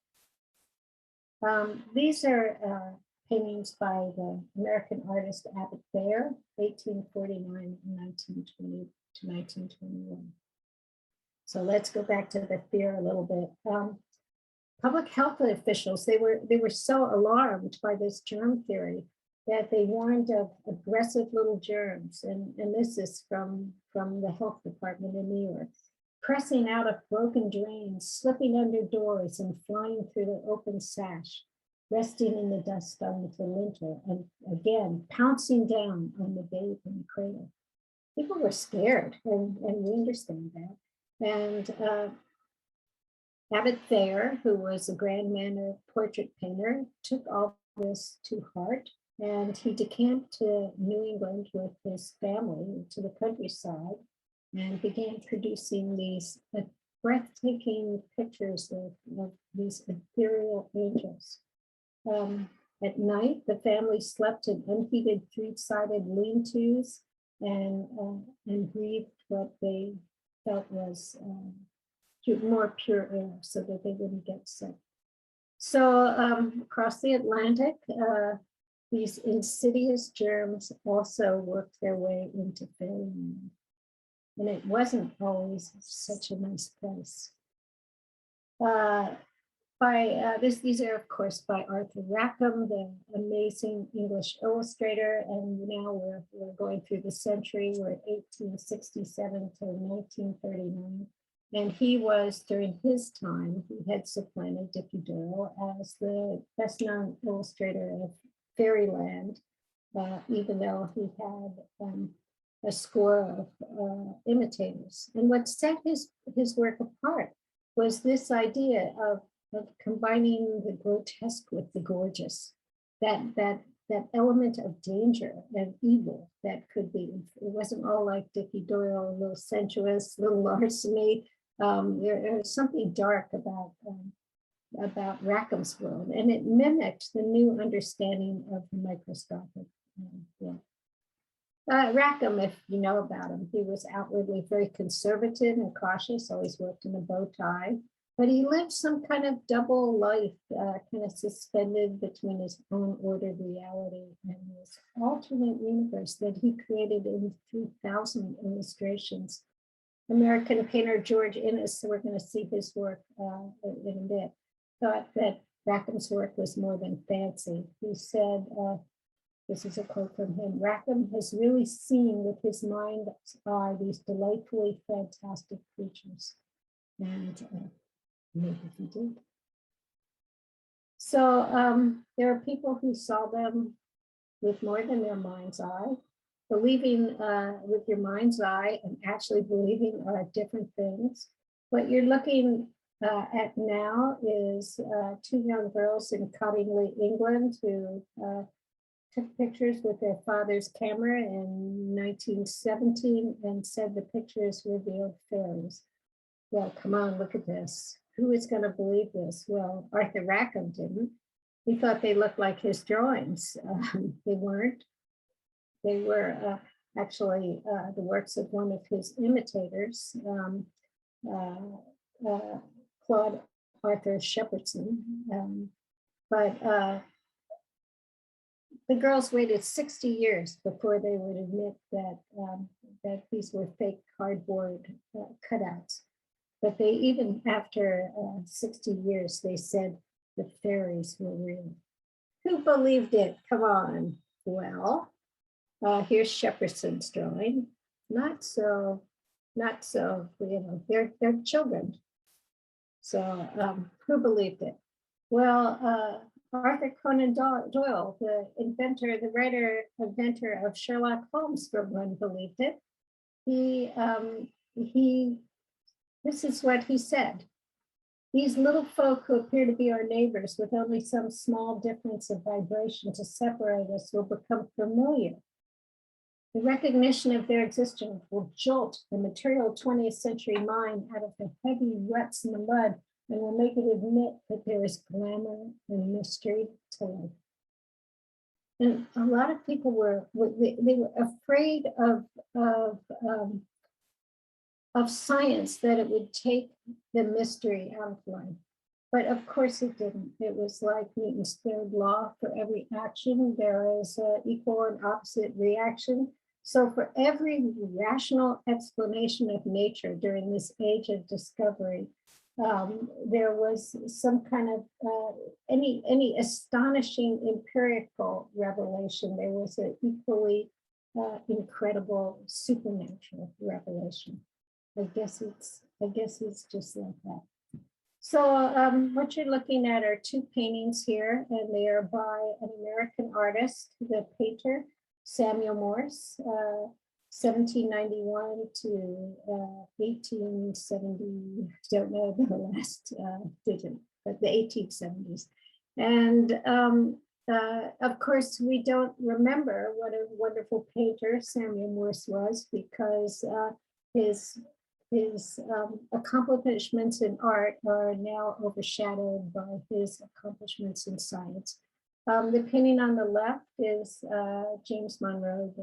These are paintings by the American artist Abbott Bayer, 1849 and 1920 to 1921. So let's go back to the fear a little bit. Public health officials, they were so alarmed by this germ theory that they warned of aggressive little germs. And this is from the health department in New York. Pressing out of broken drains, slipping under doors and flying through the open sash, resting in the dust on the lintel, and again, pouncing down on the babe in the cradle. People were scared, and we understand that. And Abbott Bayer, who was a grand manner portrait painter, took all this to heart, and he decamped to New England with his family to the countryside and began producing these breathtaking pictures of these ethereal angels. At night, the family slept in unheated 3-sided lean-tos and breathed what they felt was more pure air so that they wouldn't get sick. So across the Atlantic, these insidious germs also worked their way into Fairyland. And it wasn't always such a nice place. These are, of course, by Arthur Rackham, the amazing English illustrator. And now we're going through the century. We're at 1867 to 1939. And he was, during his time, he had supplanted Dickie Doyle as the best known illustrator of Fairyland, even though he had a score of imitators. And what set his work apart was this idea of combining the grotesque with the gorgeous, that element of danger and evil that could be. It wasn't all like Dickie Doyle, a little sensuous, little larceny. There's something dark about Rackham's world, and it mimicked the new understanding of the microscopic world. Rackham, if you know about him, he was outwardly very conservative and cautious, always worked in a bow tie. But he lived some kind of double life, kind of suspended between his own ordered reality and this alternate universe that he created in 3,000 illustrations. American painter George Innes, so we're going to see his work in a bit, thought that Rackham's work was more than fancy. He said, this is a quote from him, Rackham has really seen with his mind's eye these delightfully fantastic creatures. And maybe he did. So there are people who saw them with more than their mind's eye. Believing with your mind's eye and actually believing are different things. What you're looking at now is two young girls in Cottingley, England, who took pictures with their father's camera in 1917 and said the pictures revealed fairies. Well, come on, look at this. Who is going to believe this? Well, Arthur Rackham didn't. He thought they looked like his drawings. They weren't. They were actually the works of one of his imitators, Claude Arthur Shepherdson. But the girls waited 60 years before they would admit that these were fake cardboard cutouts. But they, even after 60 years, they said the fairies were real. Who believed it? Come on. Well, here's Shepherdson's drawing. Not so, they're children. So who believed it? Well, Arthur Conan Doyle, the inventor, the writer, inventor of Sherlock Holmes, for one, believed it. This is what he said. These little folk who appear to be our neighbors with only some small difference of vibration to separate us will become familiar. The recognition of their existence will jolt the material 20th century mind out of the heavy ruts in the mud and will make it admit that there is glamour and mystery to life. And a lot of people were afraid of science, that it would take the mystery out of life. But of course it didn't. It was like Newton's third law: for every action, there is an equal and opposite reaction. So for every rational explanation of nature during this age of discovery, there was some kind of any astonishing empirical revelation. There was an equally incredible supernatural revelation. I guess it's just like that. So what you're looking at are two paintings here, and they are by an American artist, the painter Samuel Morse, 1791 to 1870. Don't know the last digit, but the 1870s. And of course, we don't remember what a wonderful painter Samuel Morse was, because his accomplishments in art are now overshadowed by his accomplishments in science. The painting on the left is James Monroe,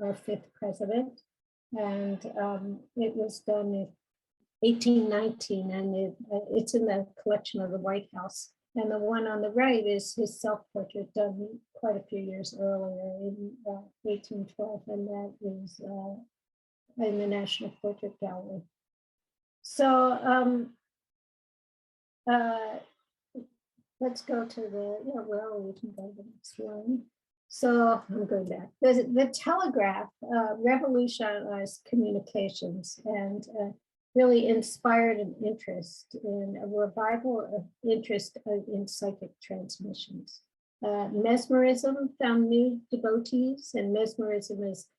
our 5th president, and it was done in 1819, and it's in the collection of the White House. And the one on the right is his self-portrait done quite a few years earlier in 1812, and that is in the National Portrait Gallery. So let's go to we can go to the next one. So I'm going back. The telegraph revolutionized communications and really inspired an interest in a revival of interest in psychic transmissions. Mesmerism found new devotees, and mesmerism is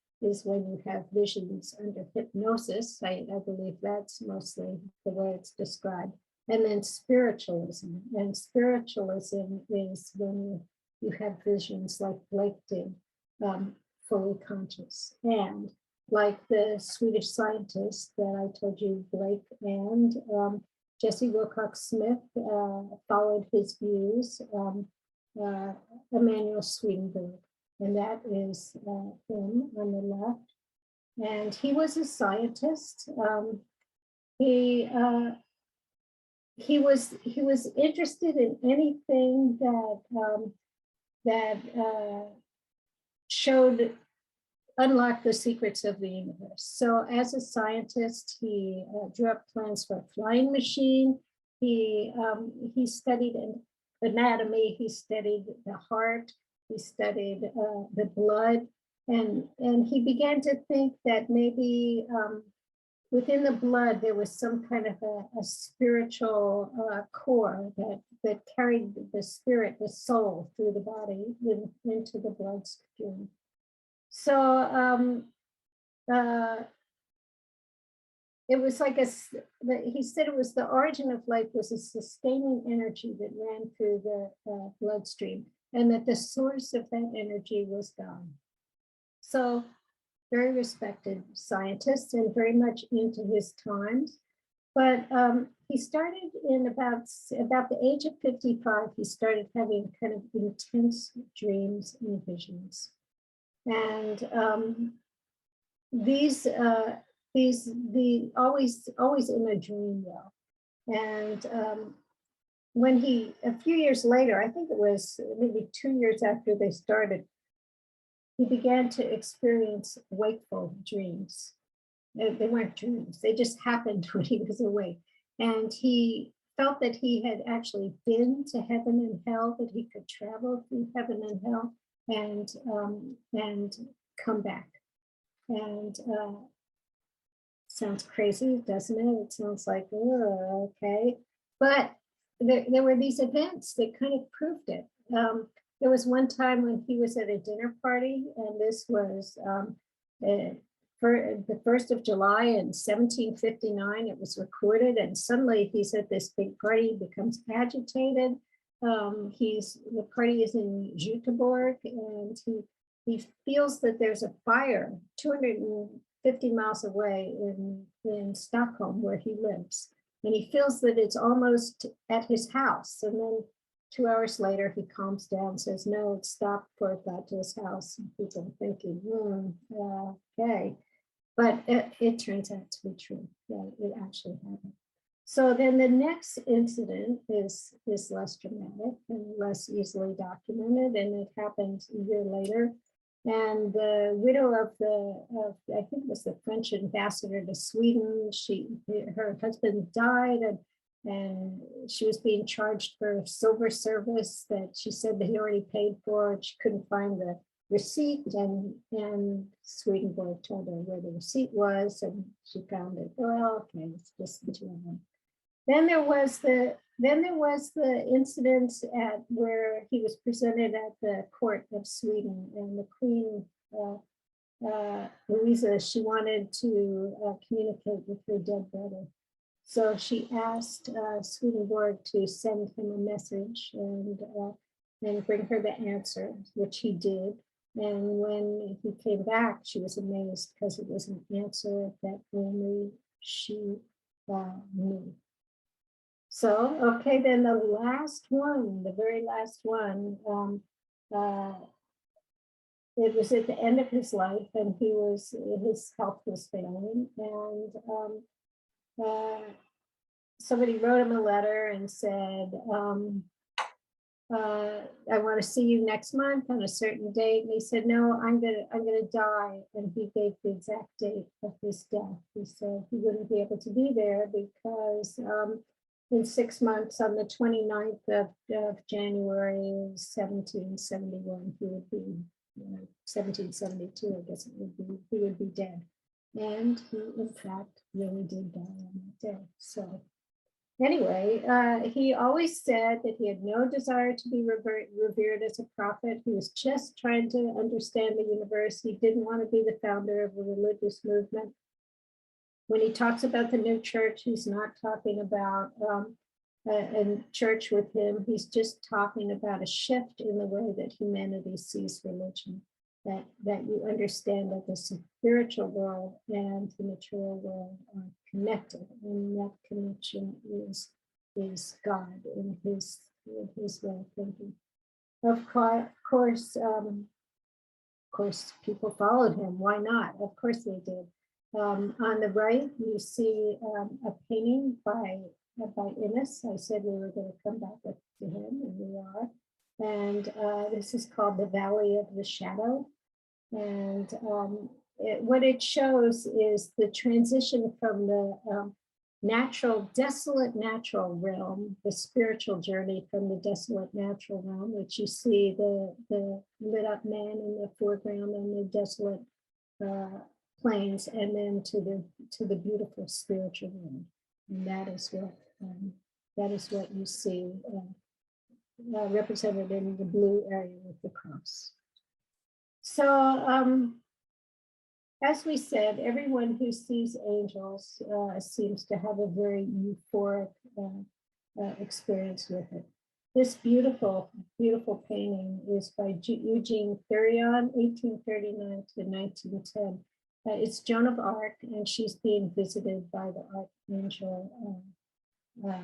when you have visions under hypnosis. I believe that's mostly the way it's described. And then spiritualism. And spiritualism is when you have visions like Blake did, fully conscious. And like the Swedish scientist that I told you, Blake and Jessie Wilcox Smith followed his views, Emanuel Swedenborg. And that is him on the left. And he was a scientist. He he was interested in anything that showed unlock the secrets of the universe. So as a scientist, he drew up plans for a flying machine. He studied anatomy. He studied the heart. He studied the blood, and he began to think that maybe within the blood there was some kind of a spiritual core that carried the spirit, the soul, through the body into the bloodstream. So it was like he said it was the origin of life was a sustaining energy that ran through the bloodstream, and that the source of that energy was God. So very respected scientist and very much into his times. But he started in about the age of 55, he started having kind of intense dreams and visions. And these always in a dream though. And when a few years later, I think it was maybe 2 years after they started, he began to experience wakeful dreams. They weren't dreams, they just happened when he was awake. And he felt that he had actually been to heaven and hell, that he could travel through heaven and hell and come back. And sounds crazy, doesn't it? It sounds like, oh, okay. But there were these events that kind of proved it. There was one time when he was at a dinner party, and this was for the 1st of July in 1759. It was recorded, and suddenly he's at this big party, becomes agitated. The party is in Göteborg, and he feels that there's a fire 250 miles away in Stockholm where he lives. And he feels that it's almost at his house. And then 2 hours later, he calms down, says, no, it stopped before it got to his house. And people thinking, okay. But it turns out to be true. Yeah, it actually happened. So then the next incident is less dramatic and less easily documented, and it happened a year later. And the widow of I think it was the French ambassador to Sweden, her husband died, and she was being charged for silver service that she said that he already paid for. She couldn't find the receipt, and Swedenborg told her where the receipt was, and she found it. Well, okay, it's just between them. Then there was the incident where he was presented at the court of Sweden, and the Queen Louisa, she wanted to communicate with her dead brother. So she asked Swedenborg to send him a message and bring her the answer, which he did. And when he came back, she was amazed because it was an answer that only she knew. So, okay, then the last one, the very last one, it was at the end of his life, and his health was failing, and somebody wrote him a letter and said, I want to see you next month on a certain date. And he said, no, I'm gonna die. And he gave the exact date of his death. He said he wouldn't be able to be there because in 6 months, on the 29th of January 1771, he would be 1772, I guess it would be, he would be dead. And he, in fact, really did die on that day. So anyway, he always said that he had no desire to be revered as a prophet. He was just trying to understand the universe. He didn't want to be the founder of a religious movement. When he talks about the new church, he's not talking about a church with him. He's just talking about a shift in the way that humanity sees religion. That you understand that the spiritual world and the material world are connected, and that connection is God in his way of thinking. Of course, people followed him. Why not? Of course they did. On the right, you see a painting by by Innes. I said we were going to come back to him, and we are. And this is called The Valley of the Shadow. And what it shows is the transition from the desolate natural realm, the spiritual journey from the desolate natural realm, which you see the lit up man in the foreground and the desolate plains, and then to the beautiful spiritual realm. And that is what you see represented in the blue area with the cross. So as we said, everyone who sees angels seems to have a very euphoric experience with it. This beautiful, beautiful painting is by Eugene Thurion, 1839 to 1910. It's Joan of Arc, and she's being visited by the archangel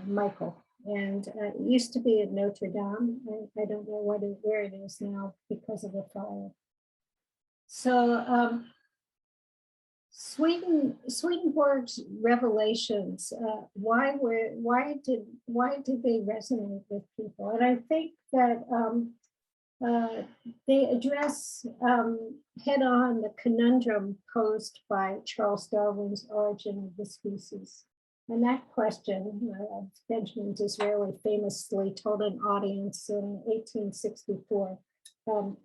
Michael. And it used to be at Notre Dame. I don't know where it is now because of the fire. So Swedenborg's revelations, why did they resonate with people? And I think that they address head on the conundrum posed by Charles Darwin's Origin of the Species. And that question, Benjamin Disraeli famously told an audience in 1864,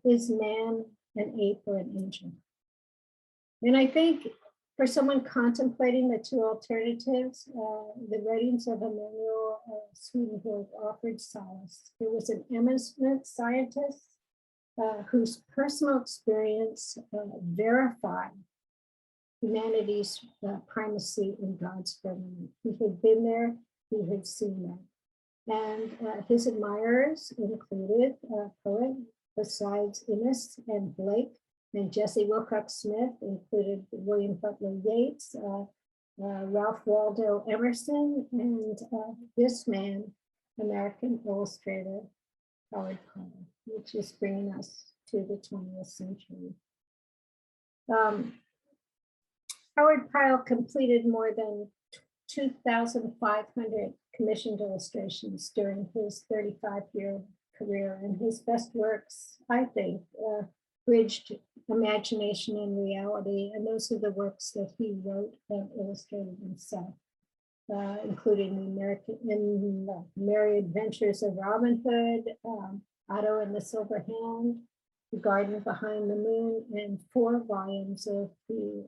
is man an ape or an angel? And I think for someone contemplating the two alternatives, the writings of Emanuel Swedenborg offered solace. There was an eminent scientist whose personal experience verified humanity's primacy in God's firmament. He had been there, he had seen that. And his admirers included poet, besides Innes and Blake, and Jessie Wilcox Smith, included William Butler Yeats, Ralph Waldo Emerson, and this man, American illustrator Howard Pyle, which is bringing us to the 20th century. Howard Pyle completed more than 2,500 commissioned illustrations during his 35-year career, and his best works, I think, bridged imagination and reality, and those are the works that he wrote and illustrated himself, including the Merry Adventures of Robin Hood, Otto and the Silver Hand, The Garden Behind the Moon, and 4 volumes of the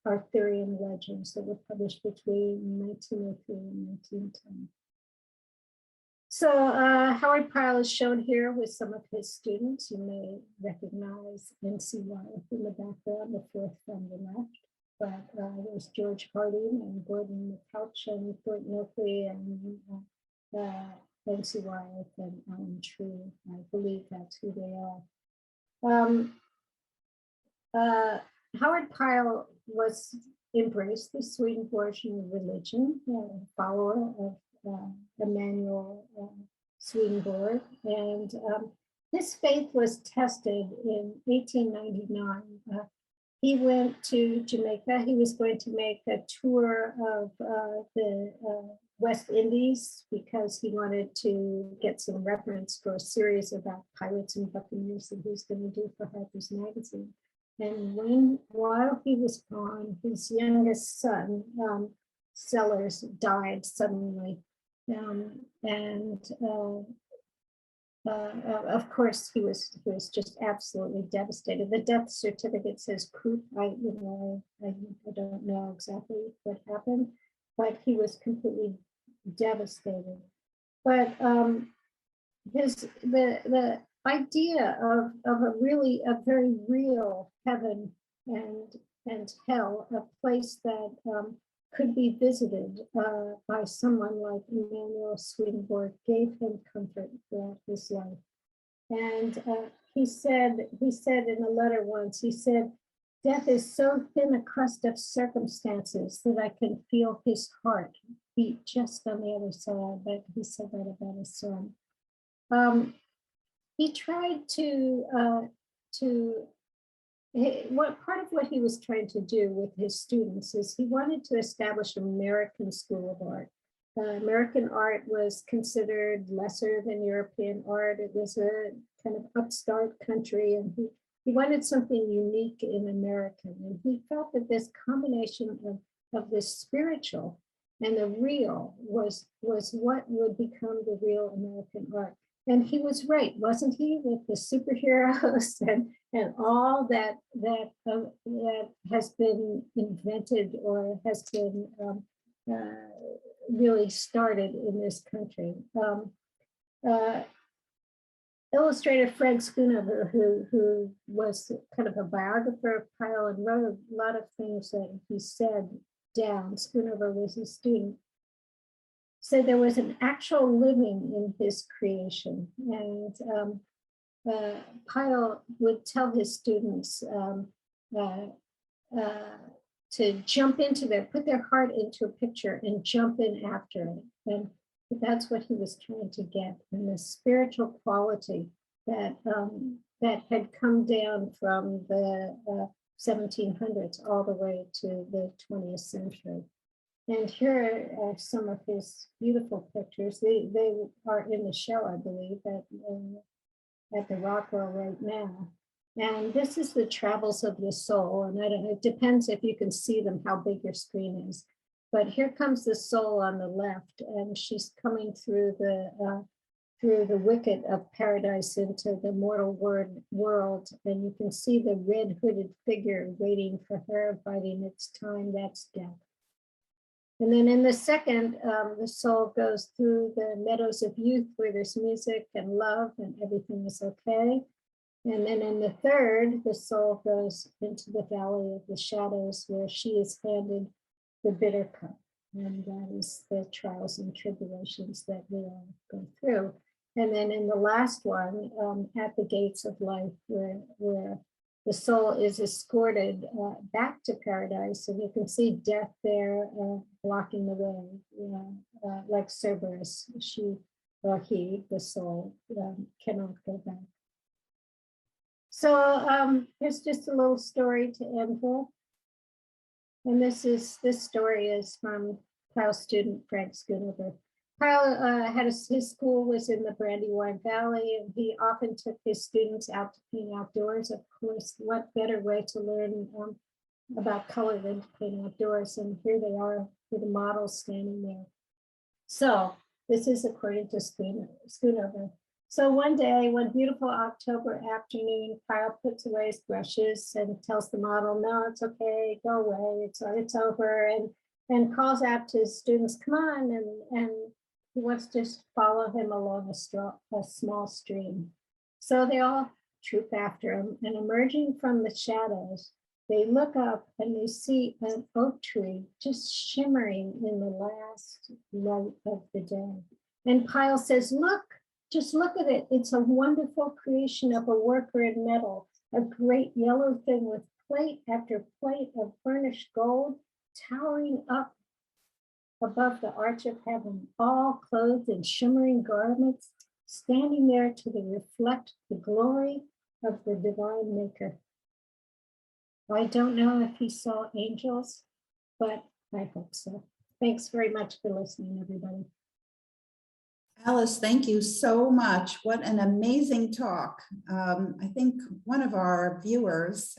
Arthurian legends that were published between 1903 and 1910. So Howard Pyle is shown here with some of his students. You may recognize N.C. Wyeth in the background, the 4th from the left. But there's George Harding and Gordon McCouch and Thornton Oakley and N.C. Wyeth and Alan True. I believe that's who they are. Howard Pyle embraced the Swedenborgian religion, a follower of Emanuel Swedenborg, and his faith was tested in 1899. He went to Jamaica. He was going to make a tour of the West Indies because he wanted to get some reference for a series about pirates and buccaneers that he was going to do for Harper's Magazine. And while he was gone, his youngest son, Sellers, died suddenly. Of course, he was just absolutely devastated. The death certificate says croup. I don't know exactly what happened, but he was completely devastated. But the idea of a very real heaven and hell, a place that could be visited by someone like Emanuel Swedenborg, gave him comfort throughout his life. And he said in a letter once, he said, "Death is so thin a crust of circumstances that I can feel his heart beat just on the other side." But he said that about his son. He tried part of what he was trying to do with his students is he wanted to establish an American School of Art. American art was considered lesser than European art. It was a kind of upstart country, and he wanted something unique in American. And he felt that this combination of the spiritual and the real was what would become the real American art. And he was right, wasn't he, with the superheroes and all that has been invented or has been really started in this country. Illustrator Fred Schoonover, who was kind of a biographer of Pyle and wrote a lot of things that he said down. Schoonover was his student. Said there was an actual living in his creation, and Pyle would tell his students to jump into put their heart into a picture and jump in after it. And that's what he was trying to get, and the spiritual quality that had come down from the 1700s all the way to the 20th century. And here are some of his beautiful pictures. They are in the show, I believe, at the Rockwell right now. And this is the Travels of the Soul. And I don't know, it depends if you can see them, how big your screen is. But here comes the soul on the left, and she's coming through the wicket of paradise into the mortal world. And you can see the red hooded figure waiting for her, biding its time. That's death. And then in the second, the soul goes through the meadows of youth where there's music and love and everything is okay. And then in the third, the soul goes into the valley of the shadows where she is handed the bitter cup. And that is the trials and tribulations that we all go through. And then in the last one, at the gates of life, where the soul is escorted back to paradise, and you can see death there blocking the way, like Cerberus, he, the soul, cannot go back. So here's just a little story to end with. And this story is from Pyle's student, Frank Schoonover. Pyle his school was in the Brandywine Valley, and he often took his students out to paint outdoors. Of course, what better way to learn about color than to paint outdoors? And here they are with the models standing there. So this is according to Schoonover. So one day, one beautiful October afternoon, Pyle puts away his brushes and tells the model, "No, it's okay, go away, it's over," and calls out to his students, "Come on," and he wants to follow him along a small stream. So they all troop after him, and emerging from the shadows, they look up and they see an oak tree just shimmering in the last light of the day. And Pyle says, "Look, just look at it. It's a wonderful creation of a worker in metal, a great yellow thing with plate after plate of burnished gold, towering up above the arch of heaven, all clothed in shimmering garments, standing there to reflect the glory of the divine maker." I don't know if he saw angels, but I hope so. Thanks very much for listening, everybody. Alice, thank you so much. What an amazing talk. I think one of our viewers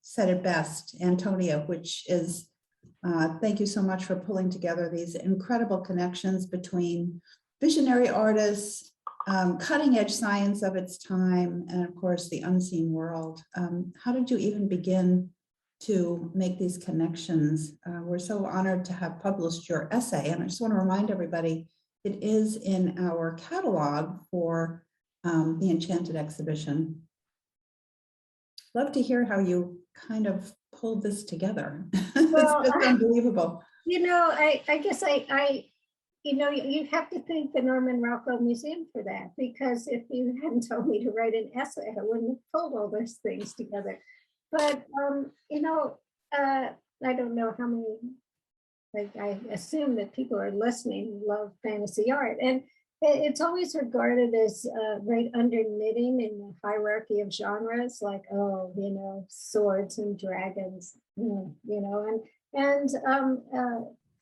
said it best, Antonia, which is, thank you so much for pulling together these incredible connections between visionary artists, cutting edge science of its time, and of course, the unseen world. How did you even begin to make these connections? We're so honored to have published your essay, and I just want to remind everybody, it is in our catalog for the Enchanted exhibition. Love to hear how you kind of pulled this together. Well, it's just unbelievable. I guess you have to thank the Norman Rockwell Museum for that, because if you hadn't told me to write an essay, I wouldn't have pulled all those things together. But, I don't know how many, I assume that people are listening love fantasy art, and it's always regarded as right under knitting in the hierarchy of genres, like, swords and dragons, and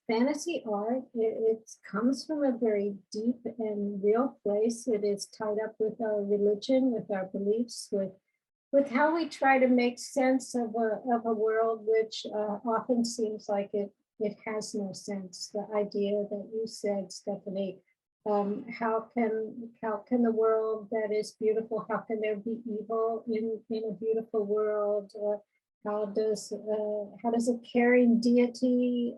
fantasy art, it comes from a very deep and real place. It is tied up with our religion, with our beliefs, with how we try to make sense of a world which often seems like it has no sense. The idea that you said, Stephanie, how can the world that is beautiful, how can there be evil in a beautiful world? How does a caring deity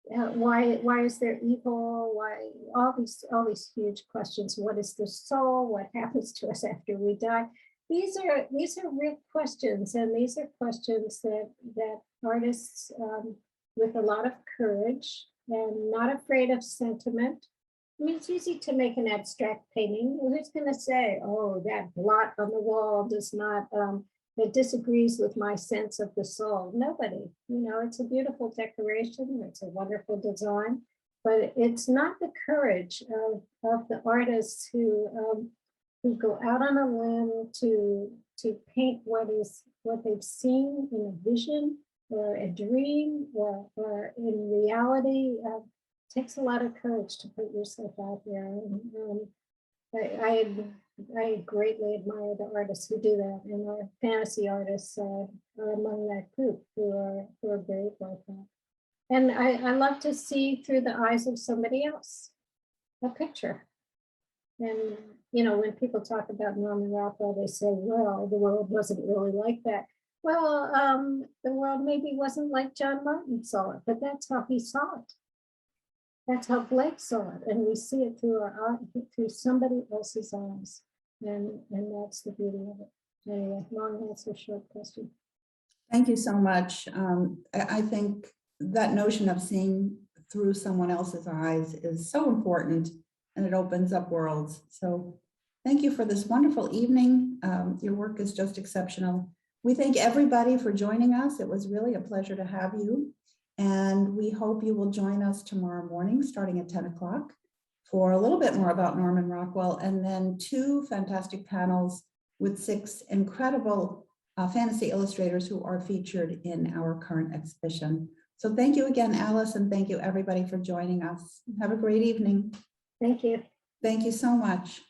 why is there evil? Why all these huge questions? What is the soul? What happens to us after we die? These are real questions, and these are questions that artists with a lot of courage and not afraid of sentiment. I mean, it's easy to make an abstract painting. Who's going to say, "Oh, that blot on the wall does not that disagrees with my sense of the soul"? Nobody. You know, it's a beautiful decoration. It's a wonderful design, but it's not the courage of the artists who go out on a limb to paint what they've seen in a vision or a dream or in reality. Takes a lot of courage to put yourself out there. And I greatly admire the artists who do that, and our fantasy artists are among that group who are brave like that. And I love to see through the eyes of somebody else a picture. And you know, when people talk about Norman Rockwell, they say, "Well, the world wasn't really like that." Well, the world maybe wasn't like John Martin saw it, but that's how he saw it. That's how Blake saw it, and we see it through through somebody else's eyes, and that's the beauty of it. Anyway, long answer, short question. Thank you so much. I think that notion of seeing through someone else's eyes is so important, and it opens up worlds. So thank you for this wonderful evening. Your work is just exceptional. We thank everybody for joining us. It was really a pleasure to have you. And we hope you will join us tomorrow morning, starting at 10 o'clock, for a little bit more about Norman Rockwell, and then 2 fantastic panels with 6 incredible fantasy illustrators who are featured in our current exhibition. So thank you again, Alice, and thank you everybody for joining us. Have a great evening. Thank you. Thank you so much.